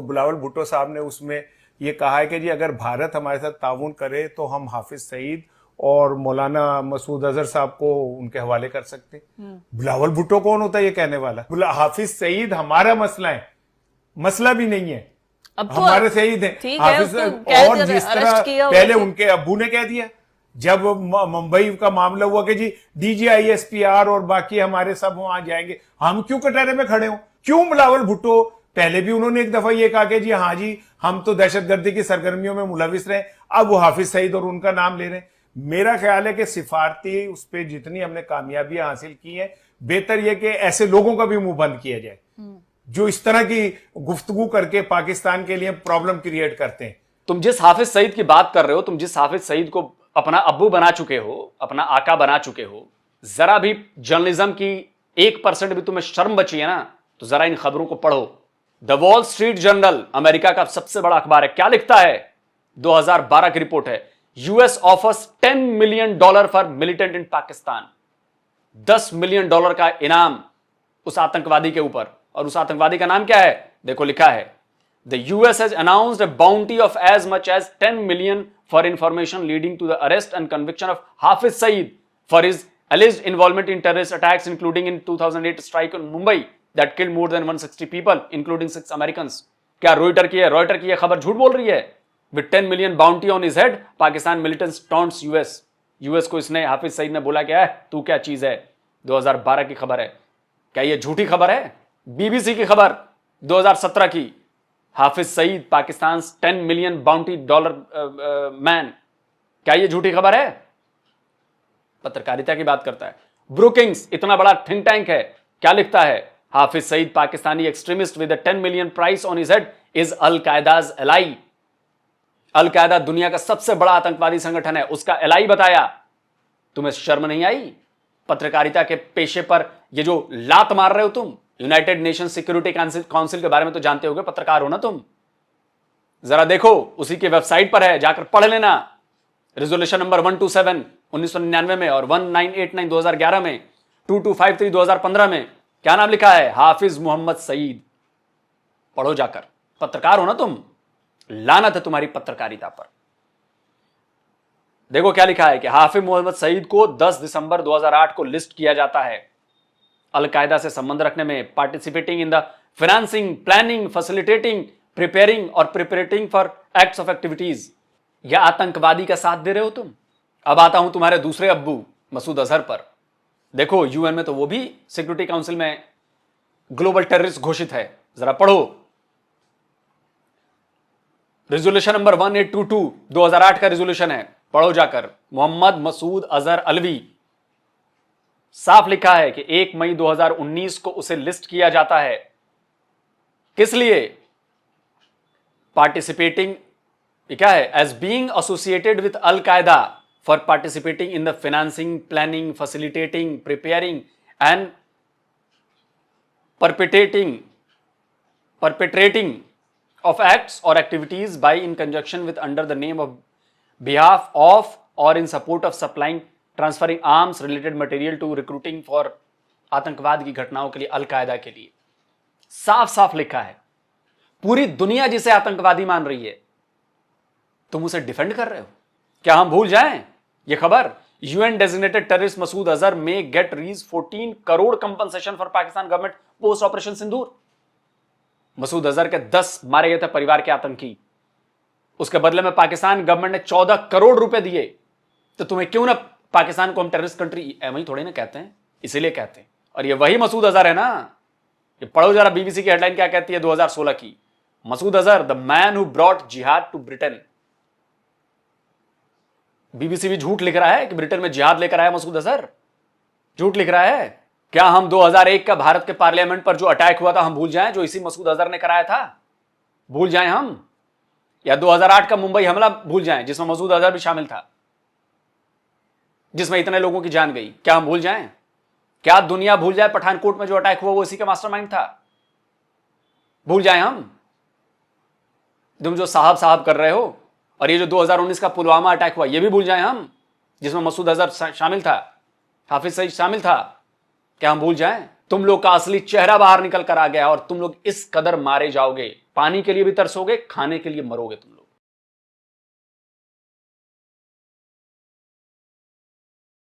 बिलावल भुट्टो साहब ने उसमें ये कहा है कि जी अगर भारत हमारे साथ ताउन करे तो हम हाफिज सईद और मौलाना मसूद अजहर साहब को उनके हवाले कर सकते हैं। बिलावल भुट्टो कौन होता है ये कहने वाला? हाफिज सईद हमारा मसला है, मसला भी नहीं है, अब तो हमारे सईद हैं हाफिज। और जिस तरह पहले उनके अब्बू ने कह दिया जब मुंबई का मामला हुआ कि जी DGISPR और बाकी हमारे सब वहां जाएंगे, हम क्यों कटहरे में खड़े हों? क्यों बिलावल भुट्टो? पहले भी उन्होंने एक दफा ये कहा कि जी हाँ जी हम तो दहशतगर्दी की सरगर्मियों में मुलविस रहे, अब वो हाफिज सईद और उनका नाम ले रहे हैं। मेरा ख्याल है कि सिफारती उस पर जितनी हमने कामयाबियां हासिल की है, बेहतर यह कि ऐसे लोगों का भी मुंह बंद किया जाए जो इस तरह की गुफ्तगू करके पाकिस्तान के लिए प्रॉब्लम क्रिएट करते हैं। तुम जिस हाफिज सईद की बात कर रहे हो, तुम जिस हाफिज सईद को अपना अब्बू बना चुके हो, अपना आका बना चुके हो, जरा भी जर्नलिज्म की 1% भी तुम्हें शर्म बची है ना, तो जरा इन खबरों को पढ़ो। The wall street journal, America का सबसे बड़ा अखबार है, क्या लिखता है? 2012 की रिपोर्ट है, US offers $10 million for militant in Pakistan. $10 million का इनाम उस आतंकवादी के ऊपर, और उस आतंकवादी का नाम क्या है? देखो लिखा है, the US has announced a bounty of as much as 10 million for information leading to the arrest and conviction of Hafiz Saeed for his alleged involvement in terrorist attacks, including in 2008 strike on Mumbai that killed more than 160 people, including 6 Americans. क्या Reuter की है खबर झूठ बोल रही है? With 10 million bounty on his head, Pakistan militants taunts US को इसने, हाफिज सईद ने बोला क्या है, तू क्या चीज है? 2012 की खबर है। क्या ये झूठी खबर है? BBC की खबर 2017 की, Hafiz Saeed Pakistan $10 million bounty man. क्या ये झूठी खबर है? पत्रकारिता की बात करता है। ब्रुकिंग्स इतना बड़ा थिंक टैंक है, क्या लिखता है? Hafiz Saeed Pakistani extremist with 10 million price on his head is al Qaeda's ally. Al Qaeda दुनिया का सबसे बड़ा आतंकवादी संगठन है, उसका एलाई बताया। तुम्हें शर्म नहीं आई? पत्रकारिता के पेशे पर ये जो लात मार रहे हो तुम, यूनाइटेड नेशन सिक्योरिटी काउंसिल के बारे में तो जानते होगे, पत्रकार हो ना तुम। जरा देखो, उसी की वेबसाइट पर है, जाकर पढ़ लेना। रेजोल्यूशन नंबर 127 1999 में और 1989 2011 में, 2253 2015 में क्या नाम लिखा है? हाफिज मोहम्मद सईद। पढ़ो जाकर, पत्रकार हो ना तुम, लानत है तुम्हारी पत्रकारिता पर। देखो क्या लिखा है कि हाफिज मोहम्मद सईद को 10 दिसंबर 2008 को लिस्ट किया जाता है अलकायदा से संबंध रखने में, participating in the financing, planning, facilitating, preparing और प्रिपरेटिंग फॉर एक्ट्स ऑफ एक्टिविटीज। या आतंकवादी का साथ दे रहे हो तुम। अब आता हूं तुम्हारे दूसरे अब्बू मसूद अजहर पर। देखो UN में तो वो भी सिक्योरिटी काउंसिल में ग्लोबल टेररिस्ट घोषित है, जरा पढ़ो। रेजोल्यूशन नंबर 1822 2008 का रेजोल्यूशन है, पढ़ो जाकर। मोहम्मद मसूद अजहर अलवी, साफ लिखा है कि 1 मई 2019 को उसे लिस्ट किया जाता है। किस लिए? पार्टिसिपेटिंग, क्या है? As being associated with al Qaeda for participating in the financing, planning, facilitating, preparing and perpetrating of acts or activities by in conjunction with under the name of behalf of or in support of supplying, transferring arms, related material to recruiting for आतंकवाद की घटनाओं के लिए, al Qaeda के लिए। साफ साफ लिखा है। पूरी दुनिया जिसे आतंकवादी मान रही है, तुम उसे डिफेंड कर रहे हो। क्या हम भूल जाएं ये खबर? UN designated terrorist Masood Azhar may get reach 14 crore compensation for Pakistan government post operation Sindoor. Masood Azhar के 10 मारे गए थे परिवार के आतंकी, उसके बदले में पाकिस्तान गवर्नमेंट ने 14 करोड़ रुपए दिए। तो तुम्हें क्यों ना पाकिस्तान को हम टेररिस्ट कंट्री एम ही थोड़ी ना कहते हैं, इसीलिए कहते हैं। और ये वही मसूद अजहर है ना। ये पढ़ो जरा BBC की हेडलाइन क्या कहती है 2016 की। Masood Azhar the man who brought jihad to Britain. BBC भी झूठ लिख रहा है कि ब्रिटेन में जिहाद लेकर आया मसूद अजहर, झूठ लिख रहा है। क्या हम 2001 का भारत के पार्लियामेंट पर जो अटैक हुआ था हम भूल जाएं, जो इसी मसूद अजहर ने कराया था? भूल जाएं हम? या 2008 का मुंबई हमला भूल जाएं जिसमें मसूद अजहर भी शामिल था, जिसमें इतने लोगों की जान गई? क्या हम भूल जाएं? क्या दुनिया भूल जाए पठानकोट में जो अटैक हुआ वो इसी का मास्टरमाइंड था? भूल जाएं हम? तुम जो साहब कर रहे हो। और ये जो 2019 का पुलवामा अटैक हुआ ये भी भूल जाएं हम, जिसमें मसूद अजहर शामिल था, हाफिज सईद शामिल था? क्या हम भूल जाएं? तुम लोग का असली चेहरा बाहर निकल कर आ गया और तुम लोग इस कदर मारे जाओगे, पानी के लिए भी तरसोगे, खाने के लिए मरोगे तुम लोग।